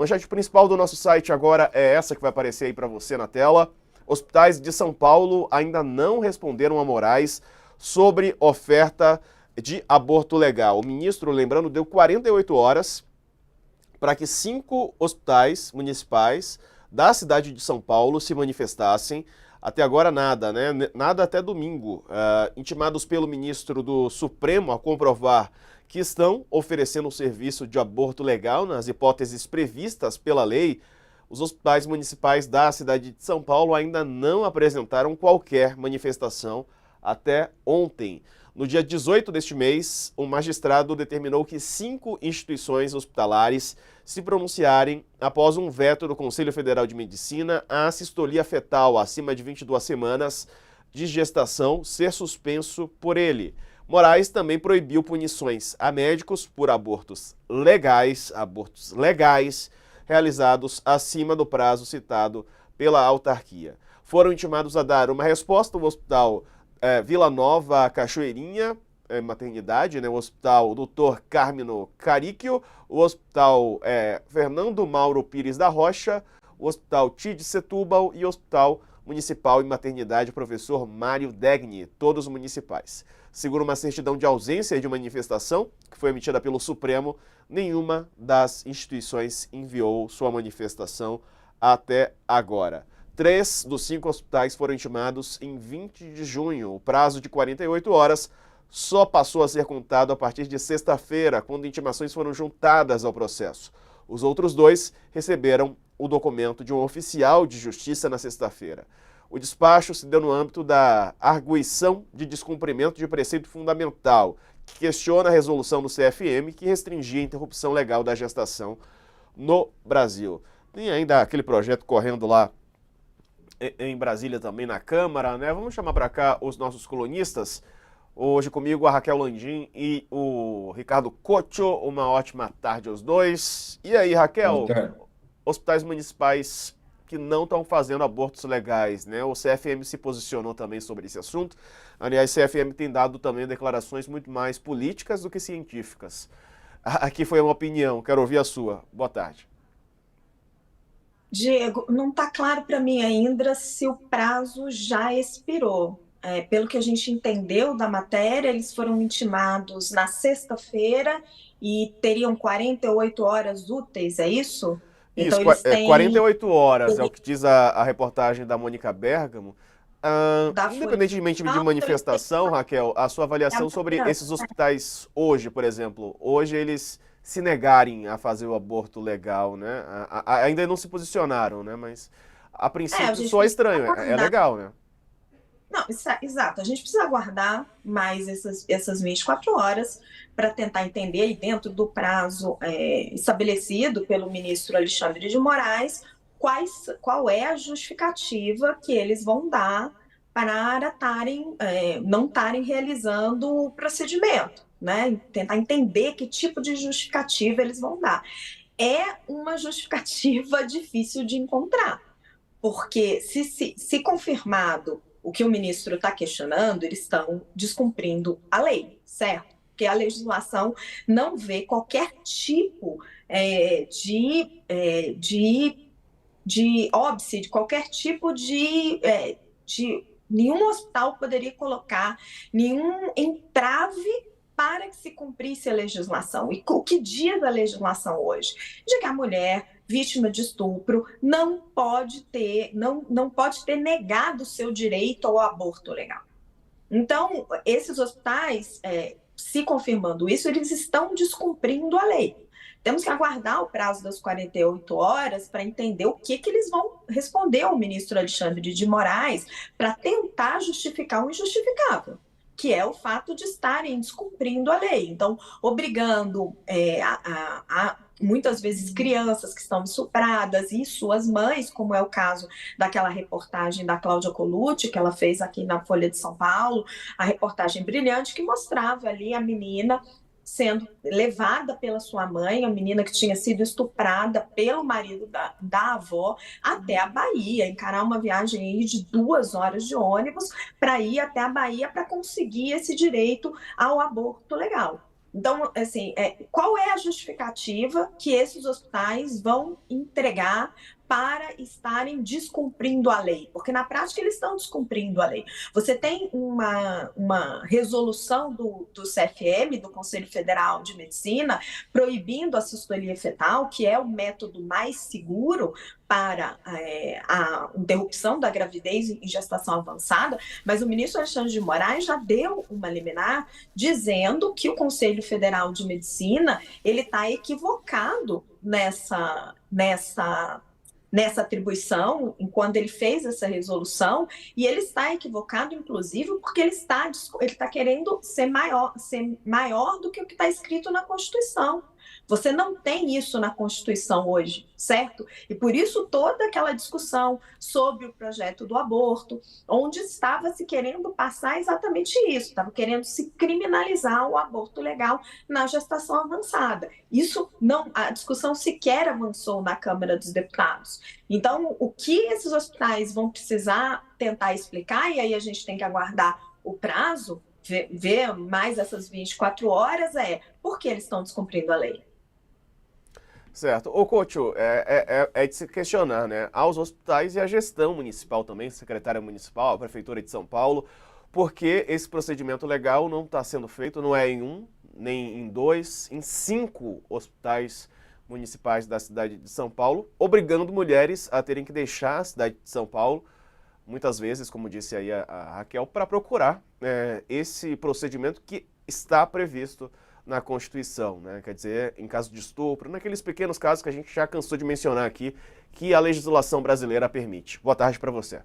Manchete principal do nosso site agora é essa que vai aparecer aí para você na tela. Hospitais de São Paulo ainda não responderam a Moraes sobre oferta de aborto legal. O ministro, lembrando, deu 48 horas para que 5 hospitais municipais da cidade de São Paulo se manifestassem. Até agora nada, né? Nada até domingo. Intimados pelo ministro do Supremo a comprovar que estão oferecendo um serviço de aborto legal nas hipóteses previstas pela lei, os hospitais municipais da cidade de São Paulo ainda não apresentaram qualquer manifestação até ontem. No dia 18 deste mês, o magistrado determinou que 5 instituições hospitalares se pronunciarem após um veto do Conselho Federal de Medicina à assistolia fetal acima de 22 semanas de gestação ser suspenso por ele. Moraes também proibiu punições a médicos por abortos legais, realizados acima do prazo citado pela autarquia. Foram intimados a dar uma resposta o Hospital Vila Nova Cachoeirinha, maternidade, né? O Hospital Dr. Carmino Caríquio, o Hospital Fernando Mauro Pires da Rocha, o Hospital Tid Setúbal e o Hospital Municipal e Maternidade Professor Mário Degni, todos municipais. Segundo uma certidão de ausência de manifestação, que foi emitida pelo Supremo, nenhuma das instituições enviou sua manifestação até agora. 3 dos 5 hospitais foram intimados em 20 de junho. O prazo de 48 horas só passou a ser contado a partir de sexta-feira, quando intimações foram juntadas ao processo. Os outros 2 receberam o documento de um oficial de justiça na sexta-feira. O despacho se deu no âmbito da arguição de descumprimento de preceito fundamental, que questiona a resolução do CFM que restringia a interrupção legal da gestação no Brasil. Tem ainda aquele projeto correndo lá em Brasília também na Câmara, né? Vamos chamar para cá os nossos colunistas. Hoje comigo a Raquel Landim e o Ricardo Cocho. Uma ótima tarde aos dois. E aí, Raquel, hospitais municipais que não estão fazendo abortos legais, né? O CFM se posicionou também sobre esse assunto. Aliás, o CFM tem dado também declarações muito mais políticas do que científicas. Aqui foi uma opinião, quero ouvir a sua. Boa tarde. Diego, não está claro para mim ainda se o prazo já expirou. Pelo que a gente entendeu da matéria, eles foram intimados na sexta-feira e teriam 48 horas úteis, é isso? Isso, Então eles têm 48 horas, é o que diz a reportagem da Mônica Bergamo. da Folha de São Independentemente de Paulo, eles têm manifestação, Raquel, a sua avaliação sobre amanhã. esses hospitais hoje, por exemplo, hoje eles se negarem a fazer o aborto legal, né? Ainda não se posicionaram, né? Mas a A princípio gente soa precisa estranho, é aguardar. legal, né? Não, exato. A gente precisa aguardar mais essas 24 horas para tentar entender, aí dentro do prazo estabelecido pelo ministro Alexandre de Moraes, qual é a justificativa que eles vão dar para não estarem realizando o procedimento, né? Tentar entender que tipo de justificativa eles vão dar. É uma justificativa difícil de encontrar, porque se confirmado o que o ministro está questionando, eles estão descumprindo a lei, certo? Porque a legislação não vê qualquer tipo de óbice, de qualquer tipo de nenhum hospital poderia colocar nenhum entrave para que se cumprisse a legislação. E o que diz a legislação hoje? De que a mulher vítima de estupro não pode ter negado o seu direito ao aborto legal. Então, esses hospitais, se confirmando isso, eles estão descumprindo a lei. Temos que aguardar o prazo das 48 horas para entender o que eles vão responder ao ministro Alexandre de Moraes para tentar justificar o injustificável, que é o fato de estarem descumprindo a lei. Então, obrigando muitas vezes crianças que estão estupradas e suas mães, como é o caso daquela reportagem da Cláudia Colucci, que ela fez aqui na Folha de São Paulo, a reportagem brilhante que mostrava ali a menina sendo levada pela sua mãe, a menina que tinha sido estuprada pelo marido da avó, até a Bahia, encarar uma viagem aí de 2 horas de ônibus para ir até a Bahia para conseguir esse direito ao aborto legal. Então, assim, qual é a justificativa que esses hospitais vão entregar para estarem descumprindo a lei? Porque na prática eles estão descumprindo a lei. Você tem uma resolução do CFM, do Conselho Federal de Medicina, proibindo a cistolia fetal, que é o método mais seguro para a interrupção da gravidez em gestação avançada, mas o ministro Alexandre de Moraes já deu uma liminar dizendo que o Conselho Federal de Medicina ele está equivocado nessa atribuição, enquanto ele fez essa resolução, e ele está equivocado, inclusive, porque ele está querendo ser maior do que o que está escrito na Constituição. Você não tem isso na Constituição hoje, certo? E por isso toda aquela discussão sobre o projeto do aborto, onde estava se querendo passar exatamente isso, estava querendo se criminalizar o aborto legal na gestação avançada. Isso não, a discussão sequer avançou na Câmara dos Deputados. Então, o que esses hospitais vão precisar tentar explicar, e aí a gente tem que aguardar o prazo, ver mais essas 24 horas, por que eles estão descumprindo a lei. Certo. Ô, Couto, é de se questionar, né? Aos hospitais e à gestão municipal também, secretária municipal, a Prefeitura de São Paulo, porque esse procedimento legal não está sendo feito, não é em um, nem em dois, em 5 hospitais municipais da cidade de São Paulo, obrigando mulheres a terem que deixar a cidade de São Paulo, muitas vezes, como disse aí a Raquel, para procurar esse procedimento que está previsto na Constituição, né? Quer dizer, em caso de estupro, naqueles pequenos casos que a gente já cansou de mencionar aqui, que a legislação brasileira permite. Boa tarde para você.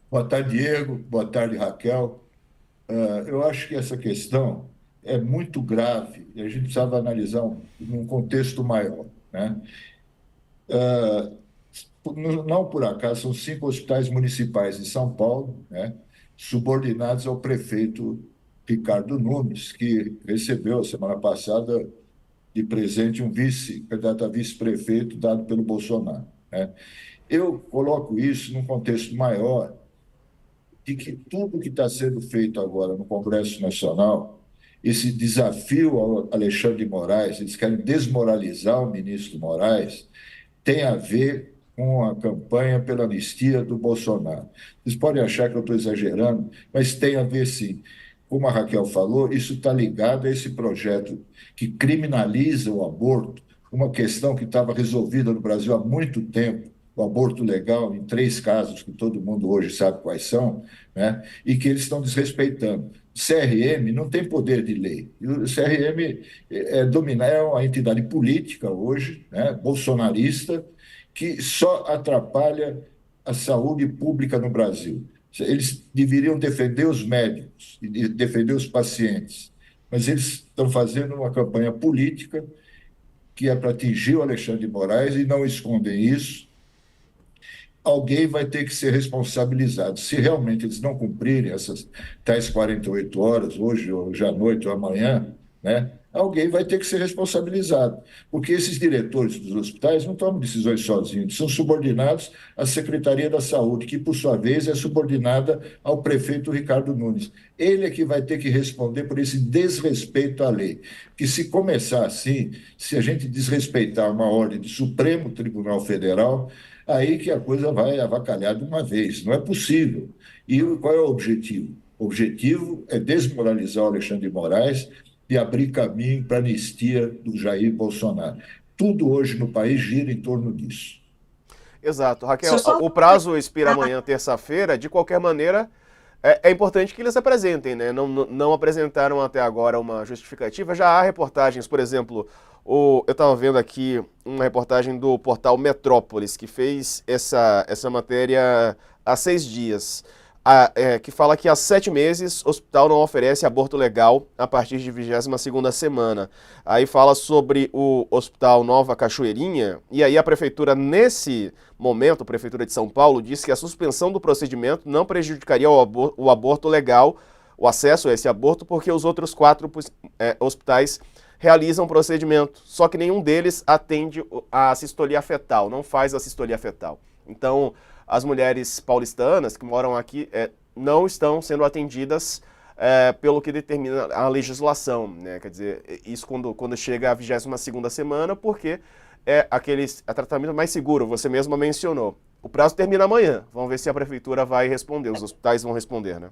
Boa tarde, Diego. Boa tarde, Raquel. Eu acho que essa questão é muito grave e a gente precisava analisar num contexto maior, né? Não por acaso, são 5 hospitais municipais de São Paulo, né, subordinados ao prefeito Ricardo Nunes, que recebeu, semana passada, de presente um candidato a vice-prefeito dado pelo Bolsonaro, né? Eu coloco isso num contexto maior de que tudo que está sendo feito agora no Congresso Nacional, esse desafio ao Alexandre de Moraes, eles querem desmoralizar o ministro Moraes, tem a ver com a campanha pela anistia do Bolsonaro. Vocês podem achar que eu estou exagerando, mas tem a ver sim. Como a Raquel falou, isso está ligado a esse projeto que criminaliza o aborto, uma questão que estava resolvida no Brasil há muito tempo, o aborto legal, em 3 casos, que todo mundo hoje sabe quais são, né? E que eles estão desrespeitando. O CRM não tem poder de lei. O CRM é uma entidade política hoje, né, bolsonarista, que só atrapalha a saúde pública no Brasil. Eles deveriam defender os médicos e defender os pacientes, mas eles estão fazendo uma campanha política que é para atingir o Alexandre de Moraes e não escondem isso. Alguém vai ter que ser responsabilizado. Se realmente eles não cumprirem essas tais 48 horas, hoje, hoje à noite ou amanhã, né, alguém vai ter que ser responsabilizado. Porque esses diretores dos hospitais não tomam decisões sozinhos, eles são subordinados à Secretaria da Saúde, que, por sua vez, é subordinada ao prefeito Ricardo Nunes. Ele é que vai ter que responder por esse desrespeito à lei. Que se começar assim, se a gente desrespeitar uma ordem do Supremo Tribunal Federal, aí que a coisa vai avacalhar de uma vez. Não é possível. E qual é o objetivo? O objetivo é desmoralizar o Alexandre de Moraes e abrir caminho para a anistia do Jair Bolsonaro. Tudo hoje no país gira em torno disso. Exato. Raquel, o prazo expira amanhã, terça-feira. De qualquer maneira, é importante que eles apresentem, né? Não apresentaram até agora uma justificativa. Já há reportagens, por exemplo, eu estava vendo aqui uma reportagem do portal Metrópolis, que fez essa matéria há 6 dias. Que fala que há 7 meses o hospital não oferece aborto legal a partir de 22ª semana. Aí fala sobre o Hospital Nova Cachoeirinha, e aí a prefeitura, nesse momento, a Prefeitura de São Paulo, disse que a suspensão do procedimento não prejudicaria o aborto legal, o acesso a esse aborto, porque os outros 4 hospitais realizam o procedimento, só que nenhum deles atende a cistolia fetal, não faz a cistolia fetal. Então, as mulheres paulistanas que moram aqui não estão sendo atendidas pelo que determina a legislação, né? Quer dizer, isso quando chega à 22ª semana, porque é aquele tratamento mais seguro, você mesma mencionou. O prazo termina amanhã. Vamos ver se a prefeitura vai responder, os hospitais vão responder, né?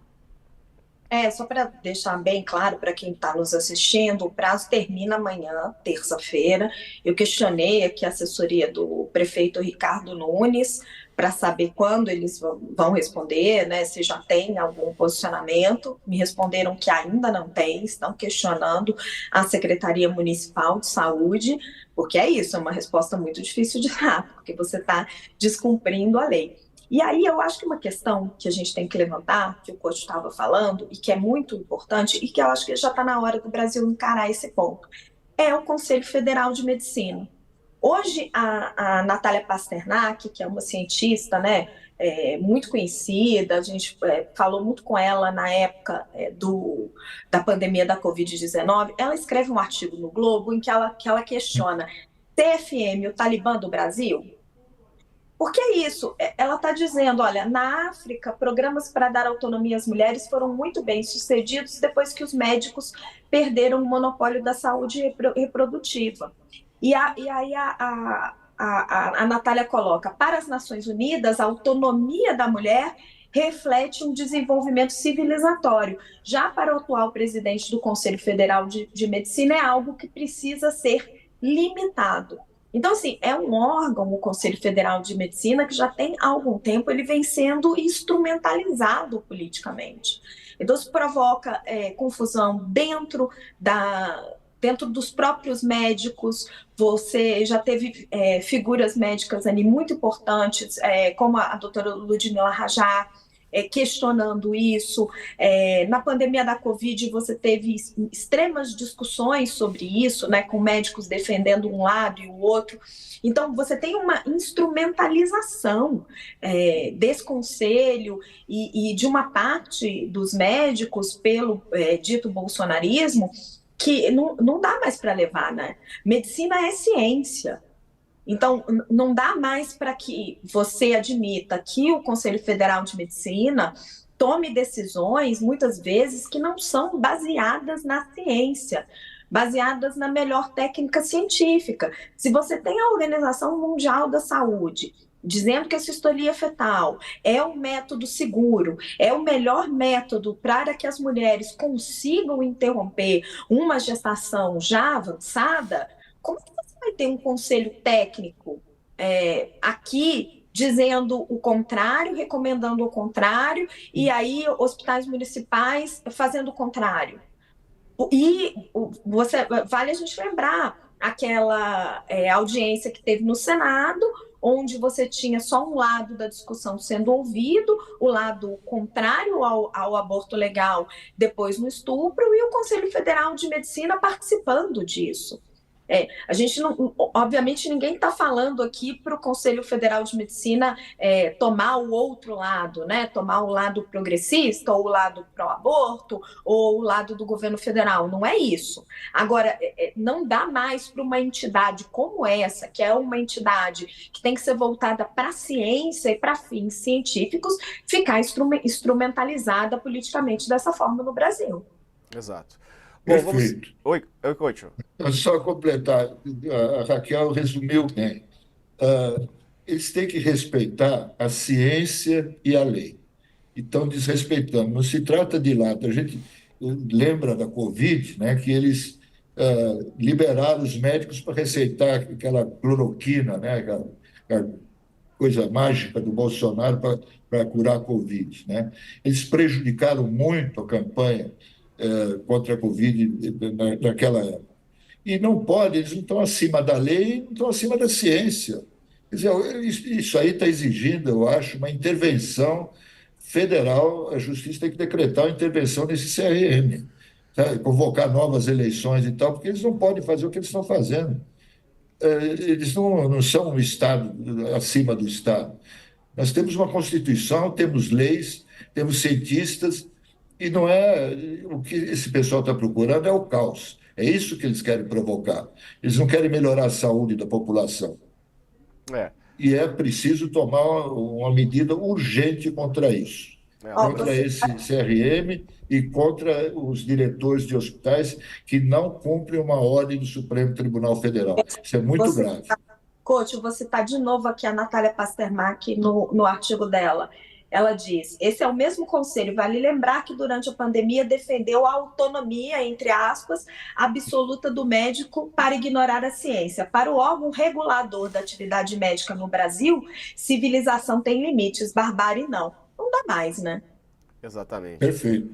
Só para deixar bem claro para quem está nos assistindo, o prazo termina amanhã, terça-feira. Eu questionei aqui a assessoria do prefeito Ricardo Nunes para saber quando eles vão responder, né, se já tem algum posicionamento. Me responderam que ainda não tem, estão questionando a Secretaria Municipal de Saúde, porque é isso, é uma resposta muito difícil de dar, porque você está descumprindo a lei. E aí eu acho que uma questão que a gente tem que levantar, que o coach estava falando, e que é muito importante, e que eu acho que já está na hora do Brasil encarar esse ponto, é o Conselho Federal de Medicina. Hoje, a Natália Pasternak, que é uma cientista, né, muito conhecida, a gente falou muito com ela na época da pandemia da Covid-19, ela escreve um artigo no Globo em que ela questiona: TFM, o Talibã do Brasil? Porque é isso, ela está dizendo, olha, na África, programas para dar autonomia às mulheres foram muito bem sucedidos depois que os médicos perderam o monopólio da saúde reprodutiva. E aí a Natália coloca, para as Nações Unidas, a autonomia da mulher reflete um desenvolvimento civilizatório. Já para o atual presidente do Conselho Federal de Medicina, é algo que precisa ser limitado. Então, assim, é um órgão, o Conselho Federal de Medicina, que já tem há algum tempo, ele vem sendo instrumentalizado politicamente. Então, isso provoca confusão dentro dos próprios médicos. Você já teve figuras médicas ali muito importantes, como a doutora Ludmila Rajá, questionando isso. Na pandemia da Covid, você teve extremas discussões sobre isso, né, com médicos defendendo um lado e o outro. Então, você tem uma instrumentalização desse conselho e de uma parte dos médicos pelo dito bolsonarismo, que não dá mais para levar, né? Medicina é ciência. Então, não dá mais para que você admita que o Conselho Federal de Medicina tome decisões, muitas vezes, que não são baseadas na ciência, baseadas na melhor técnica científica. Se você tem a Organização Mundial da Saúde dizendo que a sistolia fetal é um método seguro, é o melhor método para que as mulheres consigam interromper uma gestação já avançada, como vai ter um conselho técnico aqui dizendo o contrário, recomendando o contrário, e aí hospitais municipais fazendo o contrário? E vale a gente lembrar aquela audiência que teve no Senado, onde você tinha só um lado da discussão sendo ouvido, o lado contrário ao aborto legal, depois no estupro, e o Conselho Federal de Medicina participando disso. A gente não, obviamente, ninguém está falando aqui para o Conselho Federal de Medicina tomar o outro lado, né? Tomar o lado progressista, ou o lado pró-aborto, ou o lado do governo federal. Não é isso. Agora, não dá mais para uma entidade como essa, que é uma entidade que tem que ser voltada para a ciência e para fins científicos, ficar instrumentalizada politicamente dessa forma no Brasil. Exato. Bom, Perfeito. Oi, Coach. Só completar, a Raquel resumiu bem. Eles têm que respeitar a ciência e a lei. E estão desrespeitando. Não se trata de lado. A gente lembra da Covid, né, que eles liberaram os médicos para receitar aquela cloroquina, né, aquela coisa mágica do Bolsonaro para curar a Covid, né? Eles prejudicaram muito a campanha contra a Covid naquela época. E não pode, eles não estão acima da lei, não estão acima da ciência. Quer dizer, isso aí está exigindo, eu acho, uma intervenção federal. A justiça tem que decretar uma intervenção nesse CRM, tá? Convocar novas eleições e tal, porque eles não podem fazer o que eles estão fazendo. Eles não são um Estado acima do Estado. Nós temos uma Constituição, temos leis, temos cientistas, e não é o que esse pessoal está procurando, é o caos. É isso que eles querem provocar. Eles não querem melhorar a saúde da população. E é preciso tomar uma medida urgente contra isso. Ó, contra você esse CRM e contra os diretores de hospitais que não cumprem uma ordem do Supremo Tribunal Federal. Isso é muito você grave. Coach, eu vou citar de novo aqui a Natália Pasternak no artigo dela. Ela diz: esse é o mesmo conselho. Vale lembrar que durante a pandemia defendeu a autonomia, entre aspas, absoluta do médico para ignorar a ciência. Para o órgão regulador da atividade médica no Brasil, civilização tem limites, barbárie não. Não dá mais, né? Exatamente. Perfeito.